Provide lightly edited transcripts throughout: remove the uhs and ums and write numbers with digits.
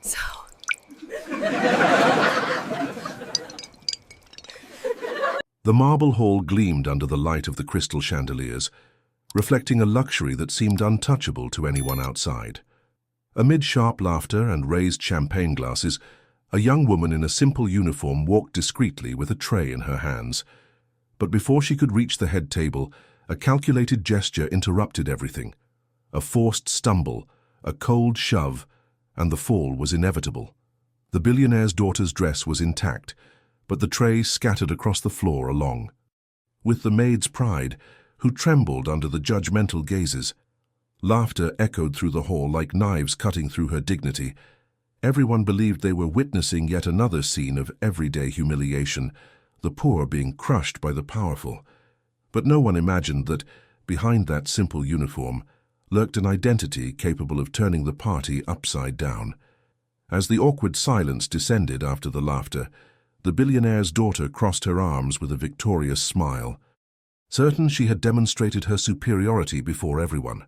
So... The marble hall gleamed under the light of the crystal chandeliers, reflecting a luxury that seemed untouchable to anyone outside. Amid sharp laughter and raised champagne glasses, a young woman in a simple uniform walked discreetly with a tray in her hands. But before she could reach the head table, a calculated gesture interrupted everything. A forced stumble, a cold shove, and the fall was inevitable. The billionaire's daughter's dress was intact, but the tray scattered across the floor along. With the maid's pride, who trembled under the judgmental gazes, laughter echoed through the hall like knives cutting through her dignity. Everyone believed they were witnessing yet another scene of everyday humiliation, the poor being crushed by the powerful. But no one imagined that, behind that simple uniform, lurked an identity capable of turning the party upside down. As the awkward silence descended after the laughter, the billionaire's daughter crossed her arms with a victorious smile. Certain she had demonstrated her superiority before everyone.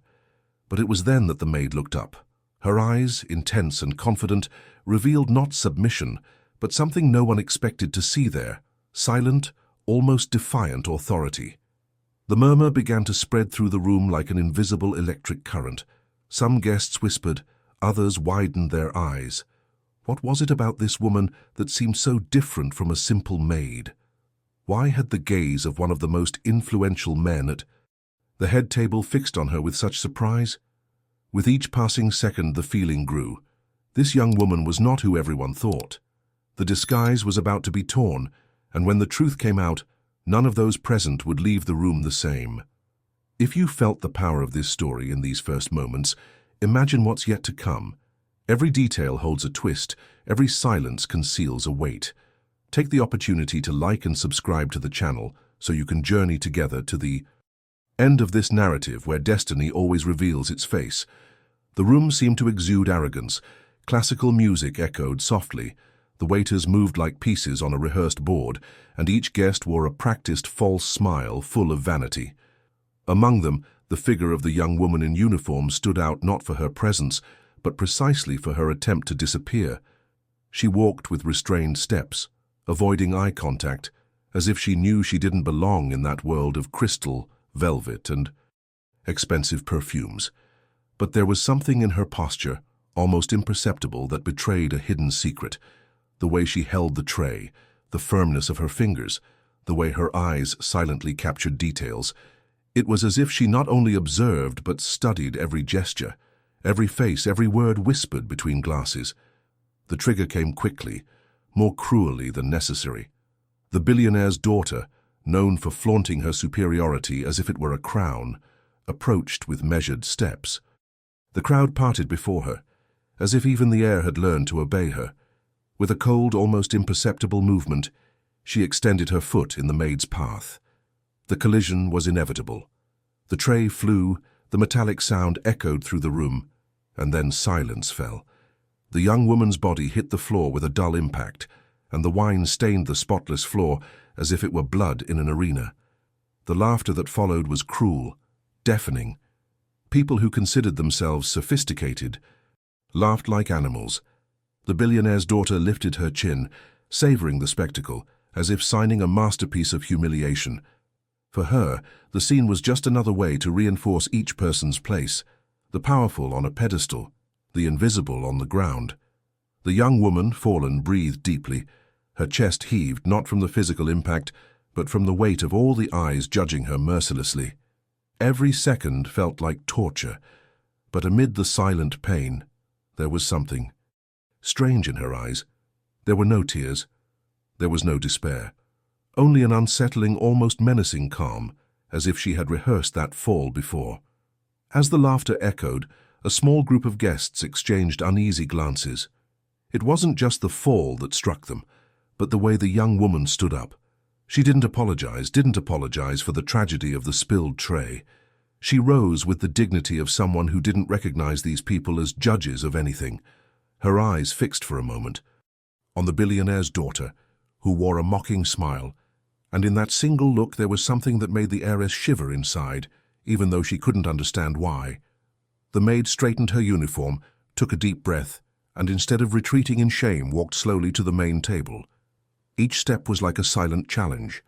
But it was then that the maid looked up. Her eyes, intense and confident, revealed not submission, but something no one expected to see there: silent, almost defiant authority. The murmur began to spread through the room like an invisible electric current. Some guests whispered, others widened their eyes. What was it about this woman that seemed so different from a simple maid? Why had the gaze of one of the most influential men at the head table fixed on her with such surprise? With each passing second the feeling grew. This young woman was not who everyone thought. The disguise was about to be torn, and when the truth came out, none of those present would leave the room the same. If you felt the power of this story in these first moments, imagine what's yet to come. Every detail holds a twist, every silence conceals a weight. Take the opportunity to like and subscribe to the channel so you can journey together to the end of this narrative where destiny always reveals its face. The room seemed to exude arrogance. Classical music echoed softly. The waiters moved like pieces on a rehearsed board, and each guest wore a practiced false smile full of vanity. Among them, the figure of the young woman in uniform stood out not for her presence, but precisely for her attempt to disappear. She walked with restrained steps, avoiding eye contact, as if she knew she didn't belong in that world of crystal, velvet, and expensive perfumes. But there was something in her posture, almost imperceptible, that betrayed a hidden secret. The way she held the tray, the firmness of her fingers, the way her eyes silently captured details. It was as if she not only observed but studied every gesture, every face, every word whispered between glasses. The trigger came quickly, more cruelly than necessary. The billionaire's daughter, known for flaunting her superiority as if it were a crown, approached with measured steps. The crowd parted before her, as if even the air had learned to obey her. With a cold, almost imperceptible movement, she extended her foot in the maid's path. The collision was inevitable. The tray flew, the metallic sound echoed through the room, and then silence fell. The young woman's body hit the floor with a dull impact, and the wine stained the spotless floor as if it were blood in an arena. The laughter that followed was cruel, deafening. People who considered themselves sophisticated laughed like animals. The billionaire's daughter lifted her chin, savoring the spectacle, as if signing a masterpiece of humiliation. For her, the scene was just another way to reinforce each person's place, the powerful on a pedestal, the invisible on the ground. The young woman, fallen, breathed deeply. Her chest heaved not from the physical impact, but from the weight of all the eyes judging her mercilessly. Every second felt like torture, but amid the silent pain, there was something strange in her eyes. There were no tears. There was no despair. Only an unsettling, almost menacing calm, as if she had rehearsed that fall before. As the laughter echoed, a small group of guests exchanged uneasy glances. It wasn't just the fall that struck them, but the way the young woman stood up. She didn't apologize for the tragedy of the spilled tray. She rose with the dignity of someone who didn't recognize these people as judges of anything. Her eyes fixed for a moment on the billionaire's daughter, who wore a mocking smile, and in that single look there was something that made the heiress shiver inside, even though she couldn't understand why. The maid straightened her uniform, took a deep breath, and instead of retreating in shame, walked slowly to the main table. Each step was like a silent challenge.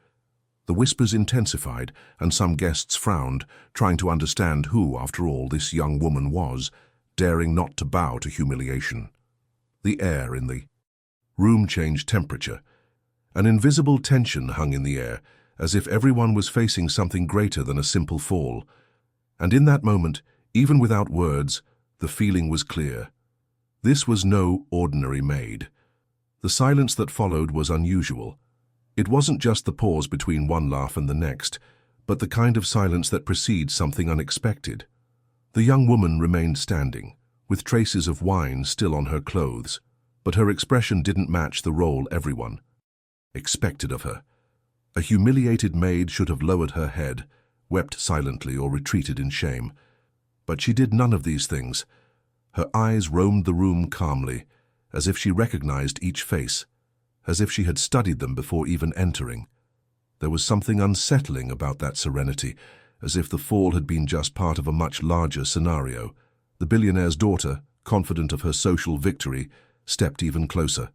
The whispers intensified, and some guests frowned, trying to understand who, after all, this young woman was, daring not to bow to humiliation. The air in the room changed temperature. An invisible tension hung in the air, as if everyone was facing something greater than a simple fall. And in that moment, even without words, the feeling was clear. This was no ordinary maid. The silence that followed was unusual. It wasn't just the pause between one laugh and the next, but the kind of silence that precedes something unexpected. The young woman remained standing, with traces of wine still on her clothes, but her expression didn't match the role everyone expected of her. A humiliated maid should have lowered her head, wept silently, or retreated in shame. But she did none of these things. Her eyes roamed the room calmly, as if she recognized each face, as if she had studied them before even entering. There was something unsettling about that serenity, as if the fall had been just part of a much larger scenario. The billionaire's daughter, confident of her social victory, stepped even closer.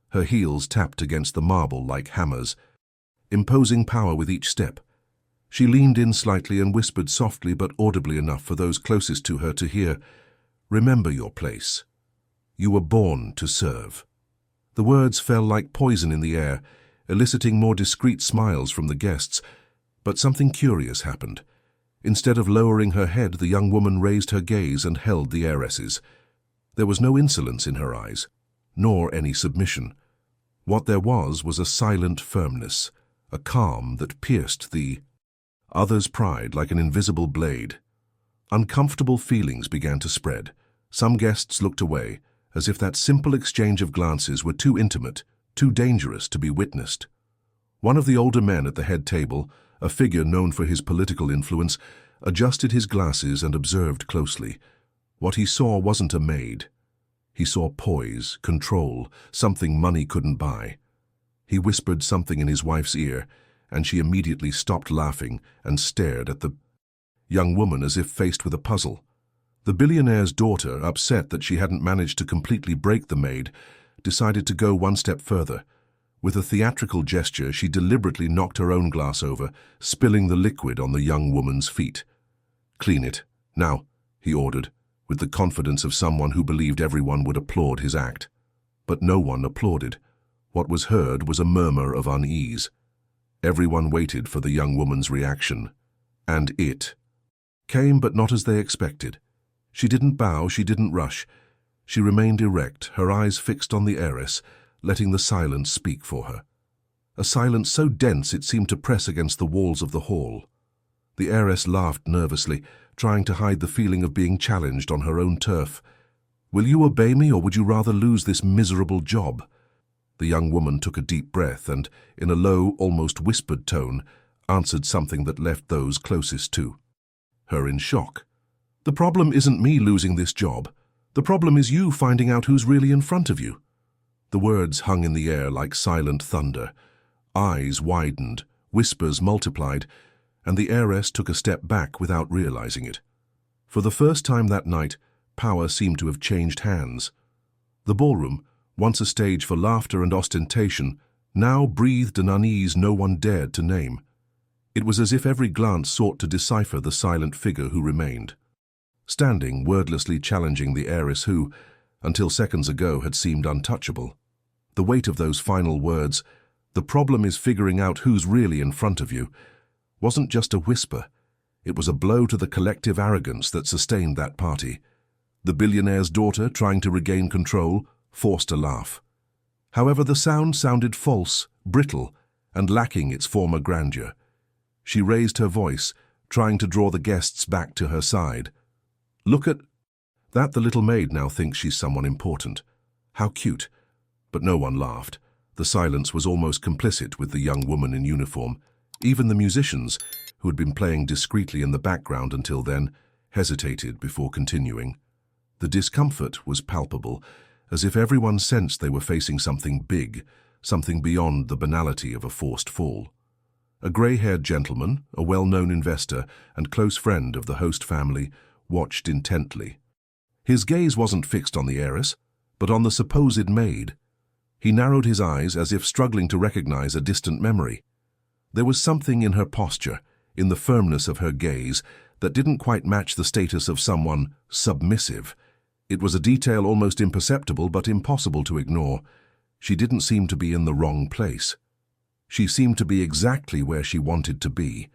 Her heels tapped against the marble like hammers, imposing power with each step. She leaned in slightly and whispered softly but audibly enough for those closest to her to hear, "Remember your place. You were born to serve." The words fell like poison in the air, eliciting more discreet smiles from the guests. But something curious happened. Instead of lowering her head, the young woman raised her gaze and held the heiress's. There was no insolence in her eyes, nor any submission. What there was a silent firmness, a calm that pierced the other's pride like an invisible blade. Uncomfortable feelings began to spread. Some guests looked away, as if that simple exchange of glances were too intimate, too dangerous to be witnessed. One of the older men at the head table, a figure known for his political influence, adjusted his glasses and observed closely. What he saw wasn't a maid. He saw poise, control, something money couldn't buy. He whispered something in his wife's ear, and she immediately stopped laughing and stared at the young woman as if faced with a puzzle. The billionaire's daughter, upset that she hadn't managed to completely break the maid, decided to go one step further. With a theatrical gesture, she deliberately knocked her own glass over, spilling the liquid on the young woman's feet. "Clean it, now," he ordered, with the confidence of someone who believed everyone would applaud his act. But no one applauded. What was heard was a murmur of unease. Everyone waited for the young woman's reaction. And it came, but not as they expected. She didn't bow, she didn't rush. She remained erect, her eyes fixed on the heiress, letting the silence speak for her. A silence so dense it seemed to press against the walls of the hall. The heiress laughed nervously, trying to hide the feeling of being challenged on her own turf. "Will you obey me, or would you rather lose this miserable job?" The young woman took a deep breath and, in a low, almost whispered tone, answered something that left those closest to her in shock. "The problem isn't me losing this job. The problem is you finding out who's really in front of you." The words hung in the air like silent thunder. Eyes widened, whispers multiplied, and the heiress took a step back without realizing it. For the first time that night, power seemed to have changed hands. The ballroom, once a stage for laughter and ostentation, now breathed an unease no one dared to name. It was as if every glance sought to decipher the silent figure who remained, standing wordlessly challenging the heiress who, until seconds ago, had seemed untouchable. The weight of those final words, "The problem is figuring out who's really in front of you," wasn't just a whisper. It was a blow to the collective arrogance that sustained that party. The billionaire's daughter, trying to regain control, forced a laugh. However, the sound sounded false, brittle, and lacking its former grandeur. She raised her voice, trying to draw the guests back to her side. "Look at that, the little maid now thinks she's someone important. How cute." But no one laughed. The silence was almost complicit with the young woman in uniform. Even the musicians, who had been playing discreetly in the background until then, hesitated before continuing. The discomfort was palpable, as if everyone sensed they were facing something big, something beyond the banality of a forced fall. A grey-haired gentleman, a well-known investor and close friend of the host family, watched intently. His gaze wasn't fixed on the heiress, but on the supposed Maid. He narrowed his eyes as if struggling to recognize a distant memory. There was something in her posture, in the firmness of her gaze, that didn't quite match the status of someone submissive. It was a detail almost imperceptible but impossible to ignore. She didn't seem to be in the wrong place. She seemed to be exactly where she wanted to be.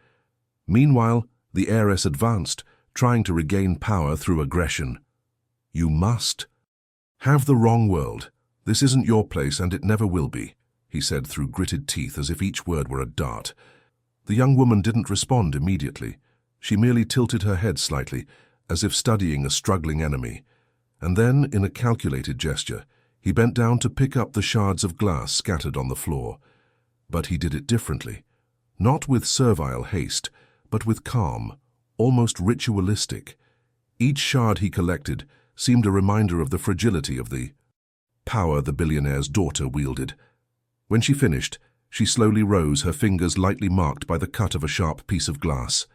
Meanwhile, the heiress advanced, trying to regain power through aggression. "You must have the wrong world. This isn't your place and it never will be," he said through gritted teeth as if each word were a dart. The young woman didn't respond immediately. She merely tilted her head slightly, as if studying a struggling enemy. And then, in a calculated gesture, he bent down to pick up the shards of glass scattered on the floor. But he did it differently. Not with servile haste, but with calm, almost ritualistic. Each shard he collected seemed a reminder of the fragility of the power the billionaire's daughter wielded. When she finished, she slowly rose, her fingers lightly marked by the cut of a sharp piece of glass.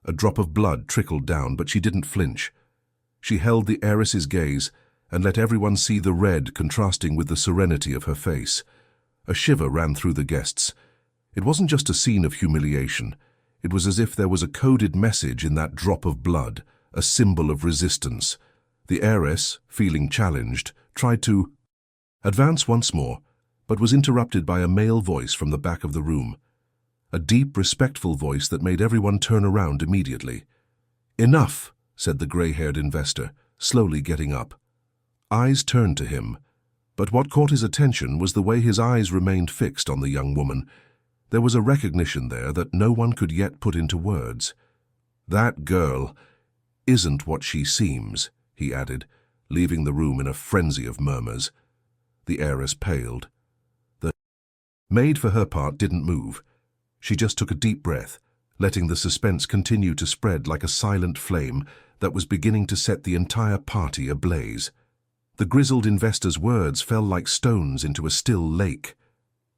A drop of blood trickled down, but she didn't flinch. She held the heiress's gaze and let everyone see the red contrasting with the serenity of her face. A shiver ran through the guests. It wasn't just a scene of humiliation. It was as if there was a coded message in that drop of blood, a symbol of resistance. The heiress, feeling challenged, tried to advance once more, but was interrupted by a male voice from the back of the room. A deep, respectful voice that made everyone turn around immediately. "Enough," said the grey-haired investor, slowly getting up. Eyes turned to him, but what caught his attention was the way his eyes remained fixed on the young woman. There was a recognition there that no one could yet put into words. "That girl isn't what she seems," he added, leaving the room in a frenzy of murmurs. The heiress paled. The maid, for her part, didn't move. She just took a deep breath, letting the suspense continue to spread like a silent flame that was beginning to set the entire party ablaze. The grizzled investor's words fell like stones into a still lake.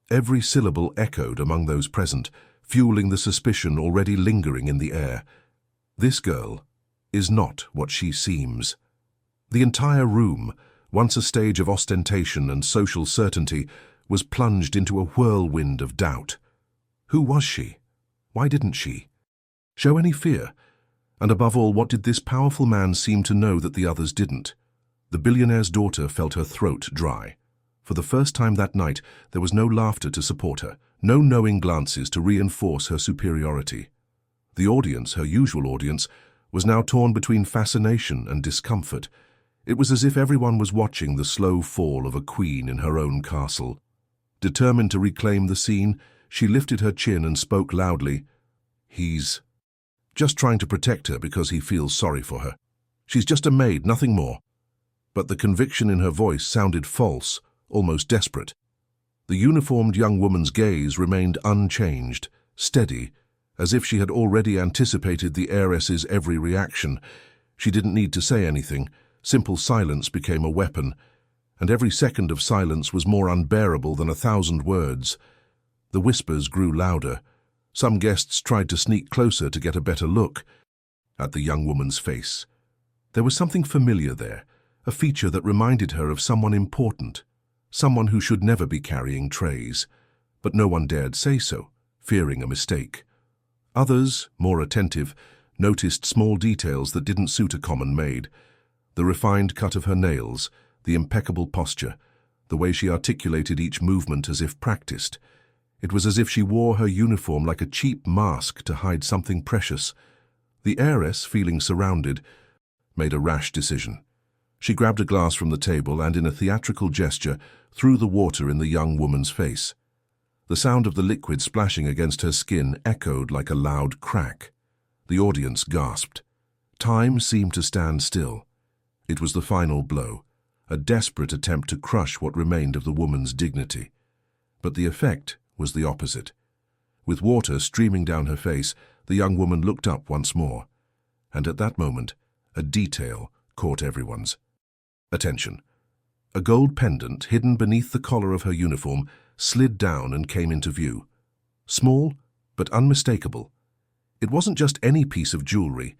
Every syllable echoed among those present, fueling the suspicion already lingering in the air. This girl is not what she seems. The entire room, once a stage of ostentation and social certainty, was plunged into a whirlwind of doubt. Who was she? Why didn't she show any fear? And above all, what did this powerful man seem to know that the others didn't? The billionaire's daughter felt her throat dry. For the first time that night, there was no laughter to support her, no knowing glances to reinforce her superiority. The audience, her usual audience, was now torn between fascination and discomfort. It was as if everyone was watching the slow fall of a queen in her own castle. Determined to reclaim the scene, she lifted her chin and spoke loudly. "He's just trying to protect her because he feels sorry for her. She's just a maid, nothing more." But the conviction in her voice sounded false, almost desperate. The uniformed young woman's gaze remained unchanged, steady, as if she had already anticipated the heiress's every reaction. She didn't need to say anything. Simple silence became a weapon, and every second of silence was more unbearable than 1,000 words. The whispers grew louder. Some guests tried to sneak closer to get a better look at the young woman's face. There was something familiar there, a feature that reminded her of someone important, someone who should never be carrying trays. But no one dared say so, fearing a mistake. Others, more attentive, noticed small details that didn't suit a common maid. The refined cut of her nails, the impeccable posture, the way she articulated each movement as if practiced. It was as if she wore her uniform like a cheap mask to hide something precious. The heiress, feeling surrounded, made a rash decision. She grabbed a glass from the table and, in a theatrical gesture, threw the water in the young woman's face. The sound of the liquid splashing against her skin echoed like a loud crack. The audience gasped. Time seemed to stand still. It was the final blow, a desperate attempt to crush what remained of the woman's dignity. But the effect was the opposite. With water streaming down her face, the young woman looked up once more. And at that moment, a detail caught everyone's attention. A gold pendant, hidden beneath the collar of her uniform, slid down and came into view. Small, but unmistakable. It wasn't just any piece of jewelry.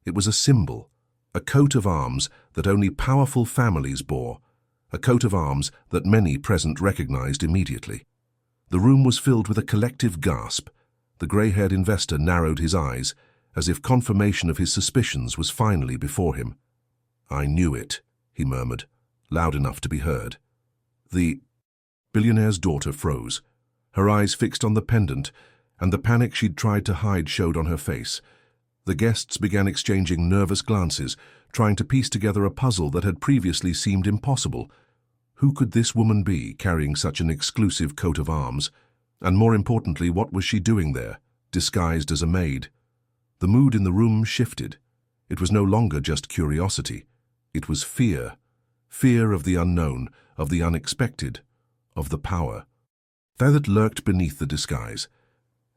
It was a symbol, a coat of arms that only powerful families bore, a coat of arms that many present recognized immediately. The room was filled with a collective gasp. The grey-haired investor narrowed his eyes, as if confirmation of his suspicions was finally before him. "I knew it," he murmured, loud enough to be heard. The billionaire's daughter froze, her eyes fixed on the pendant, and the panic she'd tried to hide showed on her face. The guests began exchanging nervous glances, trying to piece together a puzzle that had previously seemed impossible. Who could this woman be, carrying such an exclusive coat of arms? And more importantly, what was she doing there, disguised as a maid? The mood in the room shifted. It was no longer just curiosity. It was fear. Fear of the unknown, of the unexpected, of the power that lurked beneath the disguise.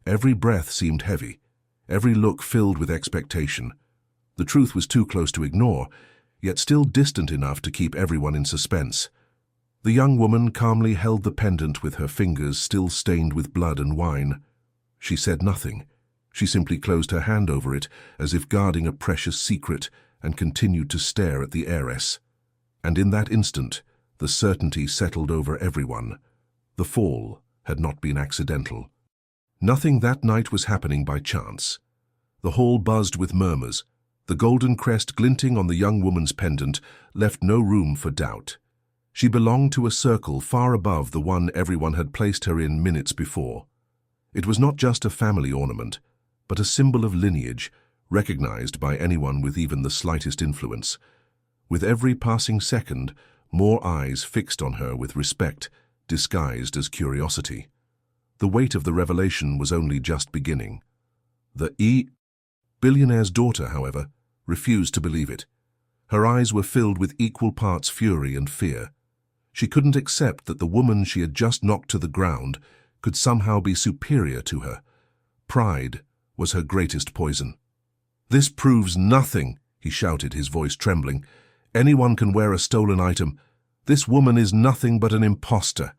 Every breath seemed heavy, every look filled with expectation. The truth was too close to ignore, yet still distant enough to keep everyone in suspense. The young woman calmly held the pendant with her fingers still stained with blood and wine. She said nothing. She simply closed her hand over it, as if guarding a precious secret, and continued to stare at the heiress. And in that instant, the certainty settled over everyone. The fall had not been accidental. Nothing that night was happening by chance. The hall buzzed with murmurs. The golden crest glinting on the young woman's pendant left no room for doubt. She belonged to a circle far above the one everyone had placed her in minutes before. It was not just a family ornament, but a symbol of lineage, recognized by anyone with even the slightest influence. With every passing second, more eyes fixed on her with respect, disguised as curiosity. The weight of the revelation was only just beginning. The billionaire's daughter, however, refused to believe it. Her eyes were filled with equal parts fury and fear. She couldn't accept that the woman she had just knocked to the ground could somehow be superior to her. Pride was her greatest poison. "This proves nothing," he shouted, his voice trembling. "Anyone can wear a stolen item. This woman is nothing but an imposter."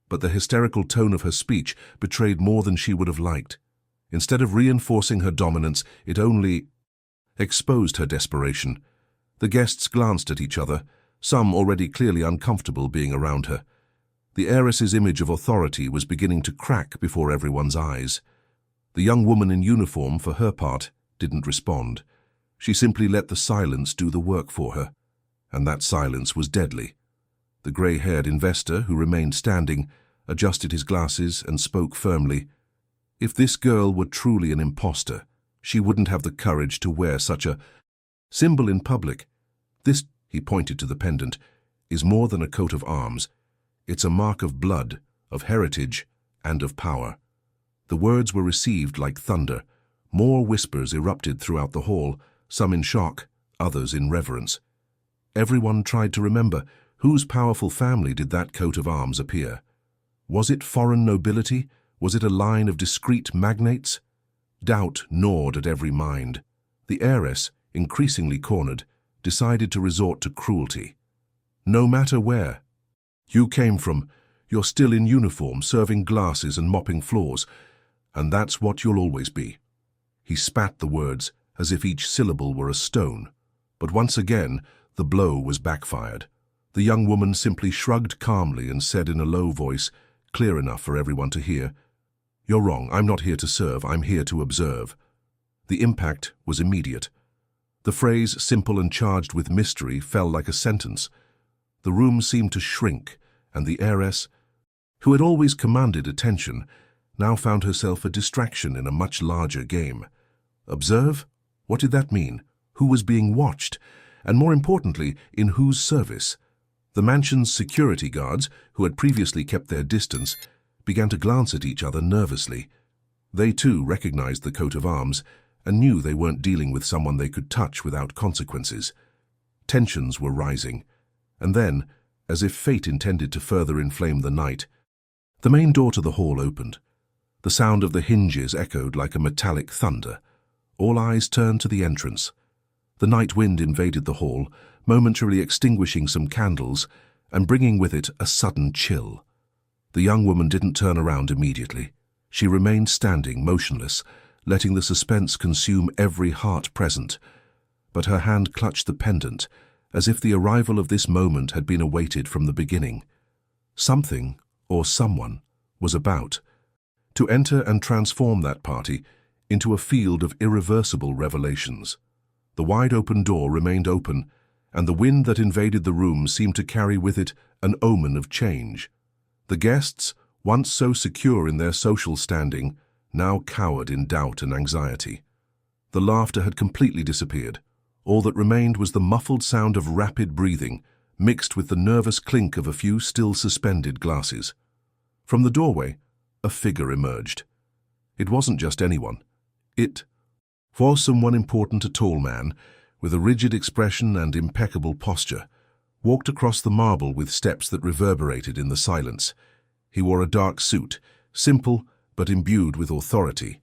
But the hysterical tone of her speech betrayed more than she would have liked. Instead of reinforcing her dominance, it only exposed her desperation. The guests glanced at each other, some already clearly uncomfortable being around her. The heiress's image of authority was beginning to crack before everyone's eyes. The young woman in uniform, for her part, didn't respond. She simply let the silence do the work for her, and that silence was deadly. The grey-haired investor, who remained standing, adjusted his glasses and spoke firmly. If this girl were truly an imposter, she wouldn't have the courage to wear such a symbol in public. This, he pointed to the pendant, is more than a coat of arms. It's a mark of blood, of heritage, and of power. The words were received like thunder. More whispers erupted throughout the hall, some in shock, others in reverence. Everyone tried to remember, whose powerful family did that coat of arms appear? Was it foreign nobility? Was it a line of discreet magnates? Doubt gnawed at every mind. The heiress, increasingly cornered, decided to resort to cruelty. "No matter where you came from, you're still in uniform, serving glasses and mopping floors, and that's what you'll always be." He spat the words as if each syllable were a stone. But once again, the blow was backfired. The young woman simply shrugged calmly and said in a low voice, clear enough for everyone to hear, "You're wrong. I'm not here to serve. I'm here to observe." The impact was immediate. The phrase, simple and charged with mystery, fell like a sentence. The room seemed to shrink, and the heiress, who had always commanded attention, now found herself a distraction in a much larger game. Observe? What did that mean? Who was being watched? And more importantly, in whose service? The mansion's security guards, who had previously kept their distance, began to glance at each other nervously. They too recognized the coat of arms and knew they weren't dealing with someone they could touch without consequences. Tensions were rising. And then, as if fate intended to further inflame the night, the main door to the hall opened. The sound of the hinges echoed like a metallic thunder. All eyes turned to the entrance. The night wind invaded the hall, momentarily extinguishing some candles and bringing with it a sudden chill. The young woman didn't turn around immediately. She remained standing, motionless, letting the suspense consume every heart present. But her hand clutched the pendant, as if the arrival of this moment had been awaited from the beginning. Something, or someone, was about to enter and transform that party into a field of irreversible revelations. The wide-open door remained open, and the wind that invaded the room seemed to carry with it an omen of change. The guests, once so secure in their social standing, now cowered in doubt and anxiety. The laughter had completely disappeared. All that remained was the muffled sound of rapid breathing, mixed with the nervous clink of a few still suspended glasses. From the doorway, a figure emerged. It wasn't just anyone. It was someone important. A tall man, with a rigid expression and impeccable posture, walked across the marble with steps that reverberated in the silence. He wore a dark suit, simple but imbued with authority.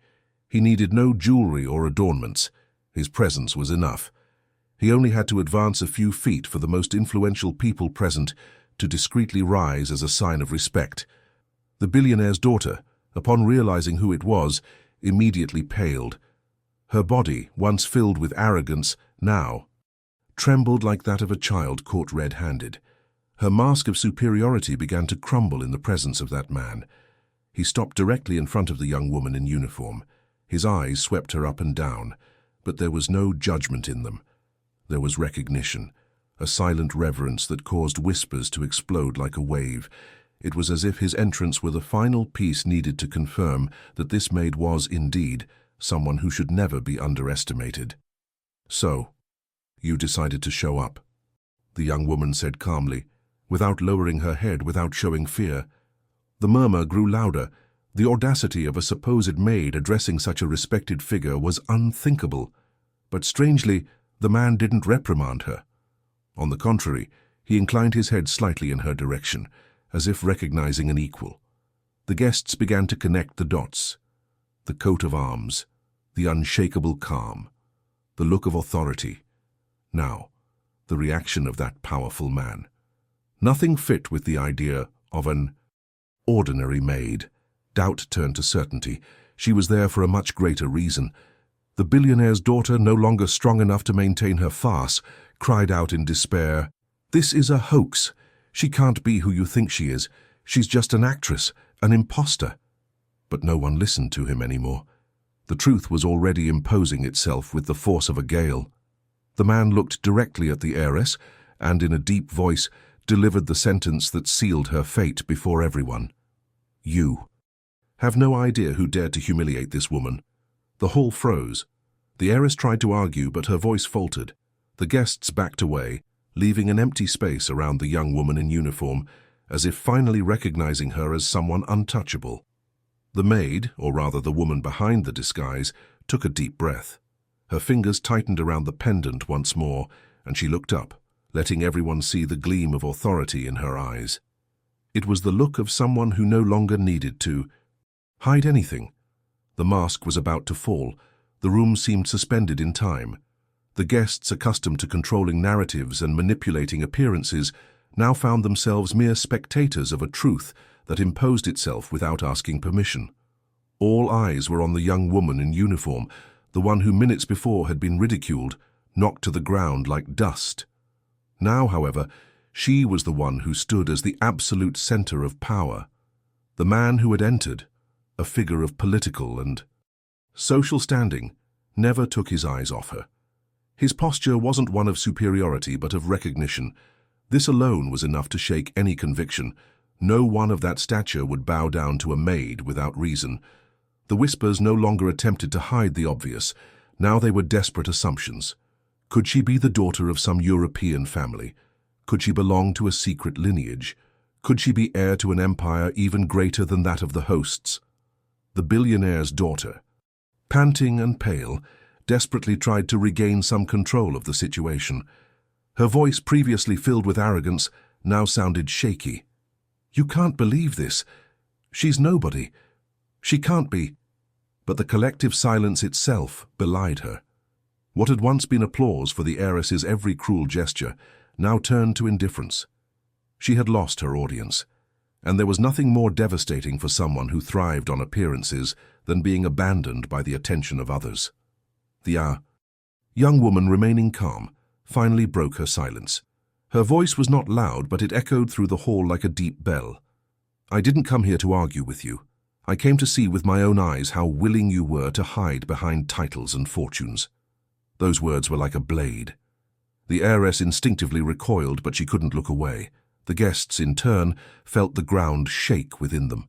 He needed no jewelry or adornments. His presence was enough. He only had to advance a few feet for the most influential people present to discreetly rise as a sign of respect. The billionaire's daughter, upon realizing who it was, immediately paled. Her body, once filled with arrogance, now trembled like that of a child caught red-handed. Her mask of superiority began to crumble in the presence of that man. He stopped directly in front of the young woman in uniform. His eyes swept her up and down, but there was no judgment in them. There was recognition, a silent reverence that caused whispers to explode like a wave. It was as if his entrance were the final piece needed to confirm that this maid was, indeed, someone who should never be underestimated. "So, you decided to show up," the young woman said calmly, without lowering her head, without showing fear. The murmur grew louder. The audacity of a supposed maid addressing such a respected figure was unthinkable. But strangely, the man didn't reprimand her. On the contrary, he inclined his head slightly in her direction, as if recognizing an equal. The guests began to connect the dots. The coat of arms, the unshakable calm, the look of authority. Now, the reaction of that powerful man. Nothing fit with the idea of an ordinary maid. Doubt turned to certainty. She was there for a much greater reason. The billionaire's daughter, no longer strong enough to maintain her farce, cried out in despair, "This is a hoax. She can't be who you think she is. She's just an actress, an imposter." But no one listened to him anymore. The truth was already imposing itself with the force of a gale. The man looked directly at the heiress and, in a deep voice, delivered the sentence that sealed her fate before everyone. "You have no idea who dared to humiliate this woman." The hall froze. The heiress tried to argue, but her voice faltered. The guests backed away, leaving an empty space around the young woman in uniform, as if finally recognizing her as someone untouchable. The maid, or rather the woman behind the disguise, took a deep breath. Her fingers tightened around the pendant once more, and she looked up, letting everyone see the gleam of authority in her eyes. It was the look of someone who no longer needed to hide anything. The mask was about to fall. The room seemed suspended in time. The guests, accustomed to controlling narratives and manipulating appearances, now found themselves mere spectators of a truth that imposed itself without asking permission. All eyes were on the young woman in uniform, the one who minutes before had been ridiculed, knocked to the ground like dust. Now, however, she was the one who stood as the absolute center of power. The man who had entered, a figure of political and social standing, never took his eyes off her. His posture wasn't one of superiority but of recognition. This alone was enough to shake any conviction. No one of that stature would bow down to a maid without reason. The whispers no longer attempted to hide the obvious. Now they were desperate assumptions. Could she be the daughter of some European family? Could she belong to a secret lineage? Could she be heir to an empire even greater than that of the hosts? The billionaire's daughter, panting and pale, desperately tried to regain some control of the situation. Her voice, previously filled with arrogance, now sounded shaky. "You can't believe this. She's nobody. She can't be." But the collective silence itself belied her. What had once been applause for the heiress's every cruel gesture now turned to indifference. She had lost her audience, and there was nothing more devastating for someone who thrived on appearances than being abandoned by the attention of others. The young woman, remaining calm, finally broke her silence. Her voice was not loud, but it echoed through the hall like a deep bell. "I didn't come here to argue with you. I came to see with my own eyes how willing you were to hide behind titles and fortunes." Those words were like a blade. The heiress instinctively recoiled, but she couldn't look away. The guests, in turn, felt the ground shake within them.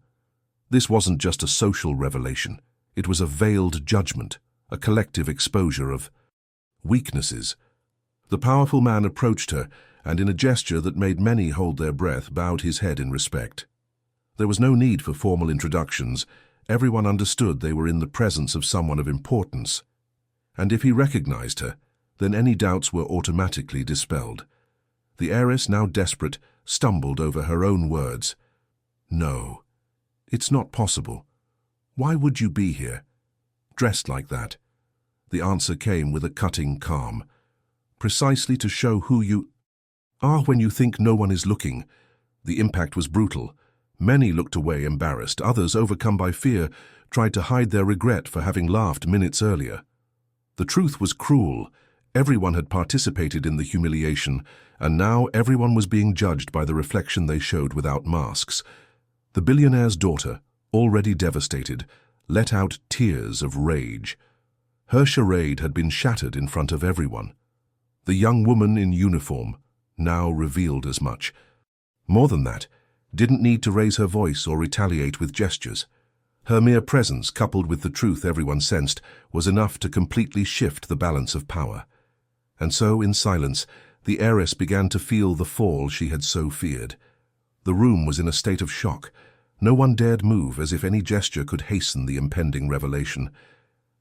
This wasn't just a social revelation. It was a veiled judgment, a collective exposure of weaknesses. The powerful man approached her, and in a gesture that made many hold their breath, bowed his head in respect. There was no need for formal introductions. Everyone understood they were in the presence of someone of importance. And if he recognized her, then any doubts were automatically dispelled. The heiress, now desperate, stumbled over her own words. "No, it's not possible. Why would you be here, dressed like that?" The answer came with a cutting calm. "Precisely to show who you are when you think no one is looking." The impact was brutal. Many looked away embarrassed. Others, overcome by fear, tried to hide their regret for having laughed minutes earlier. The truth was cruel. Everyone had participated in the humiliation, and now everyone was being judged by the reflection they showed without masks. The billionaire's daughter, already devastated, let out tears of rage. Her charade had been shattered in front of everyone. The young woman in uniform now revealed as much. More than that, didn't need to raise her voice or retaliate with gestures. Her mere presence, coupled with the truth everyone sensed, was enough to completely shift the balance of power. And so, in silence, the heiress began to feel the fall she had so feared. The room was in a state of shock. No one dared move, as if any gesture could hasten the impending revelation.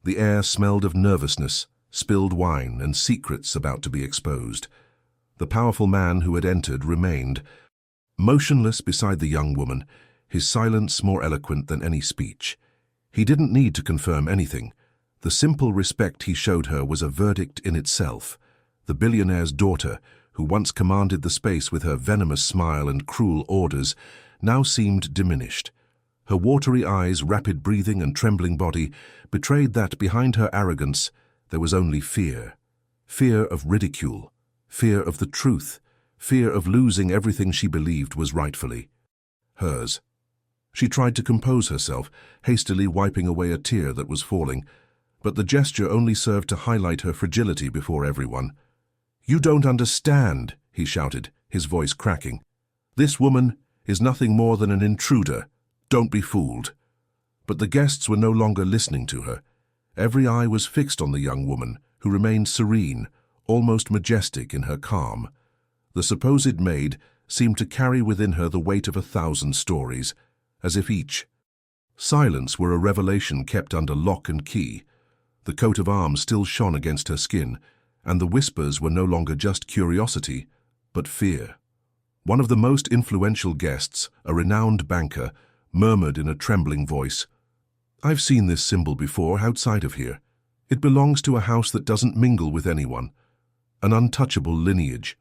The air smelled of nervousness, spilled wine, and secrets about to be exposed. The powerful man who had entered remained, motionless beside the young woman, his silence more eloquent than any speech. He didn't need to confirm anything. The simple respect he showed her was a verdict in itself. The billionaire's daughter, who once commanded the space with her venomous smile and cruel orders, now seemed diminished. Her watery eyes, rapid breathing, and trembling body betrayed that behind her arrogance there was only fear. Fear of ridicule, fear of the truth, fear of losing everything she believed was rightfully hers. She tried to compose herself, hastily wiping away a tear that was falling, but the gesture only served to highlight her fragility before everyone. "You don't understand," he shouted, his voice cracking. "This woman is nothing more than an intruder. Don't be fooled." But the guests were no longer listening to her. Every eye was fixed on the young woman, who remained serene, almost majestic in her calm. The supposed maid seemed to carry within her the weight of 1,000 stories, as if each silence were a revelation kept under lock and key. The coat of arms still shone against her skin, and the whispers were no longer just curiosity, but fear. One of the most influential guests, a renowned banker, murmured in a trembling voice, "I've seen this symbol before outside of here. It belongs to a house that doesn't mingle with anyone, an untouchable lineage."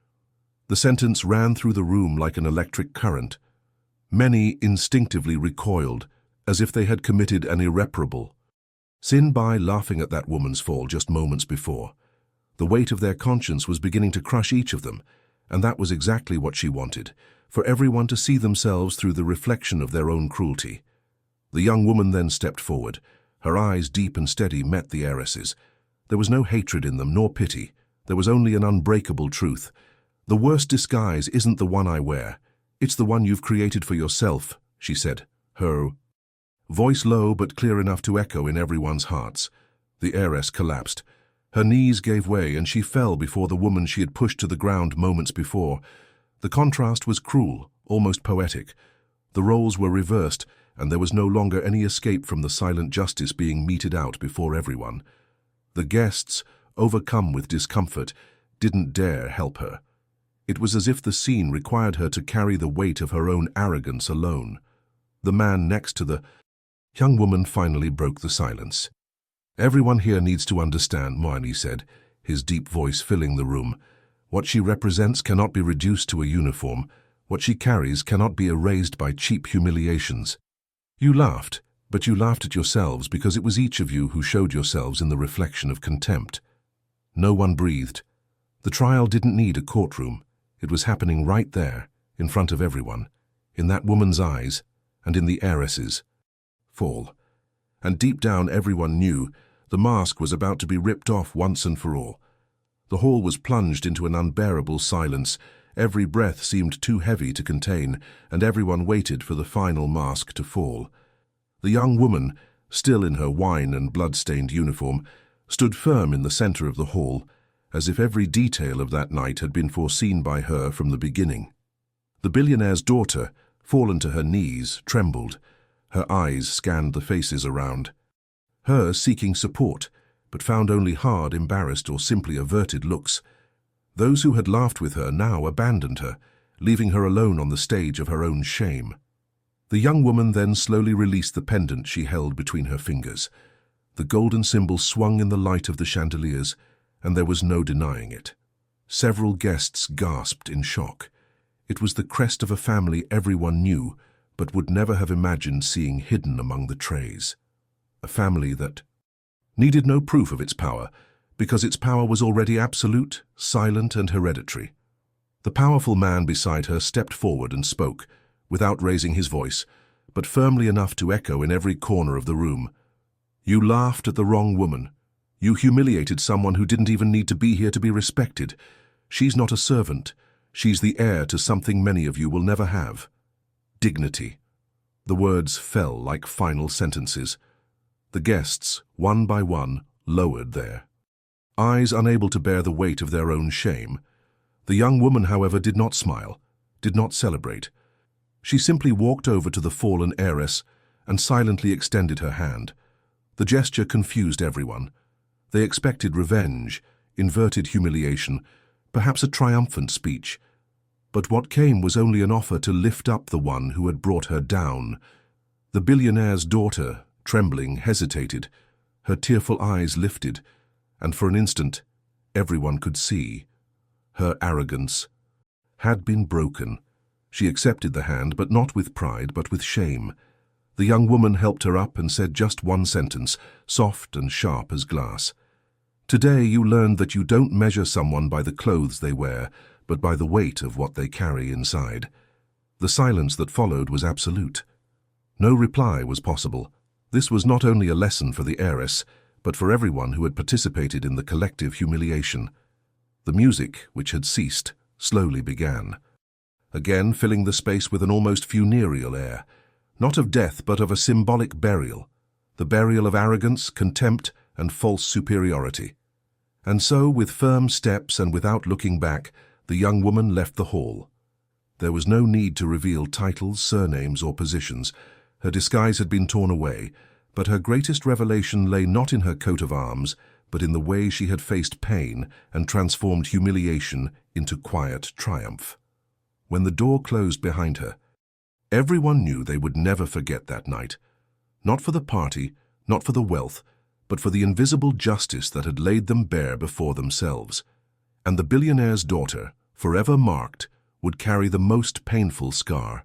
The sentence ran through the room like an electric current. Many instinctively recoiled, as if they had committed an irreparable sin by laughing at that woman's fall just moments before. The weight of their conscience was beginning to crush each of them, and that was exactly what she wanted, for everyone to see themselves through the reflection of their own cruelty. The young woman then stepped forward. Her eyes, deep and steady, met the heiress's. There was no hatred in them, nor pity. There was only an unbreakable truth. "The worst disguise isn't the one I wear. It's the one you've created for yourself," she said, her voice low but clear enough to echo in everyone's hearts. The heiress collapsed. Her knees gave way, and she fell before the woman she had pushed to the ground moments before. The contrast was cruel, almost poetic. The roles were reversed, and there was no longer any escape from the silent justice being meted out before everyone. The guests, overcome with discomfort, didn't dare help her. It was as if the scene required her to carry the weight of her own arrogance alone. The man next to the young woman finally broke the silence. "Everyone here needs to understand," Moani said, his deep voice filling the room. "What she represents cannot be reduced to a uniform. What she carries cannot be erased by cheap humiliations. You laughed, but you laughed at yourselves because it was each of you who showed yourselves in the reflection of contempt." No one breathed. The trial didn't need a courtroom. It was happening right there, in front of everyone, in that woman's eyes, and in the heiress's. Fall. And deep down everyone knew the mask was about to be ripped off once and for all. The hall was plunged into an unbearable silence. Every breath seemed too heavy to contain, and everyone waited for the final mask to fall. The young woman, still in her wine and blood-stained uniform, stood firm in the center of the hall, as if every detail of that night had been foreseen by her from the beginning. The billionaire's daughter, fallen to her knees, trembled. Her eyes scanned the faces around. Her seeking support, but found only hard, embarrassed, or simply averted looks. Those who had laughed with her now abandoned her, leaving her alone on the stage of her own shame. The young woman then slowly released the pendant she held between her fingers. The golden symbol swung in the light of the chandeliers, and there was no denying it. Several guests gasped in shock. It was the crest of a family everyone knew, but would never have imagined seeing hidden among the trays. A family that needed no proof of its power, because its power was already absolute, silent, and hereditary. The powerful man beside her stepped forward and spoke, without raising his voice, but firmly enough to echo in every corner of the room. "You laughed at the wrong woman. You humiliated someone who didn't even need to be here to be respected. She's not a servant. She's the heir to something many of you will never have. Dignity." The words fell like final sentences. The guests, one by one, lowered their eyes, unable to bear the weight of their own shame. The young woman, however, did not smile, did not celebrate. She simply walked over to the fallen heiress and silently extended her hand. The gesture confused everyone. They expected revenge, inverted humiliation, perhaps a triumphant speech. But what came was only an offer to lift up the one who had brought her down. The billionaire's daughter, trembling, hesitated. Her tearful eyes lifted, and for an instant, everyone could see. Her arrogance had been broken. She accepted the hand, but not with pride, but with shame. The young woman helped her up and said just one sentence, soft and sharp as glass. "Today you learned that you don't measure someone by the clothes they wear, but by the weight of what they carry inside." The silence that followed was absolute. No reply was possible. This was not only a lesson for the heiress, but for everyone who had participated in the collective humiliation. The music, which had ceased, slowly began, again filling the space with an almost funereal air, not of death but of a symbolic burial, the burial of arrogance, contempt, and false superiority. And so, with firm steps and without looking back, the young woman left the hall. There was no need to reveal titles, surnames, or positions. Her disguise had been torn away, but her greatest revelation lay not in her coat of arms, but in the way she had faced pain and transformed humiliation into quiet triumph. When the door closed behind her, everyone knew they would never forget that night. Not for the party, not for the wealth, but for the invisible justice that had laid them bare before themselves. And the billionaire's daughter, forever marked, would carry the most painful scar,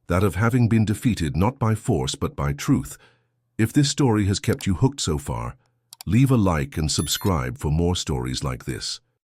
that of having been defeated not by force but by truth. If this story has kept you hooked so far, leave a like and subscribe for more stories like this.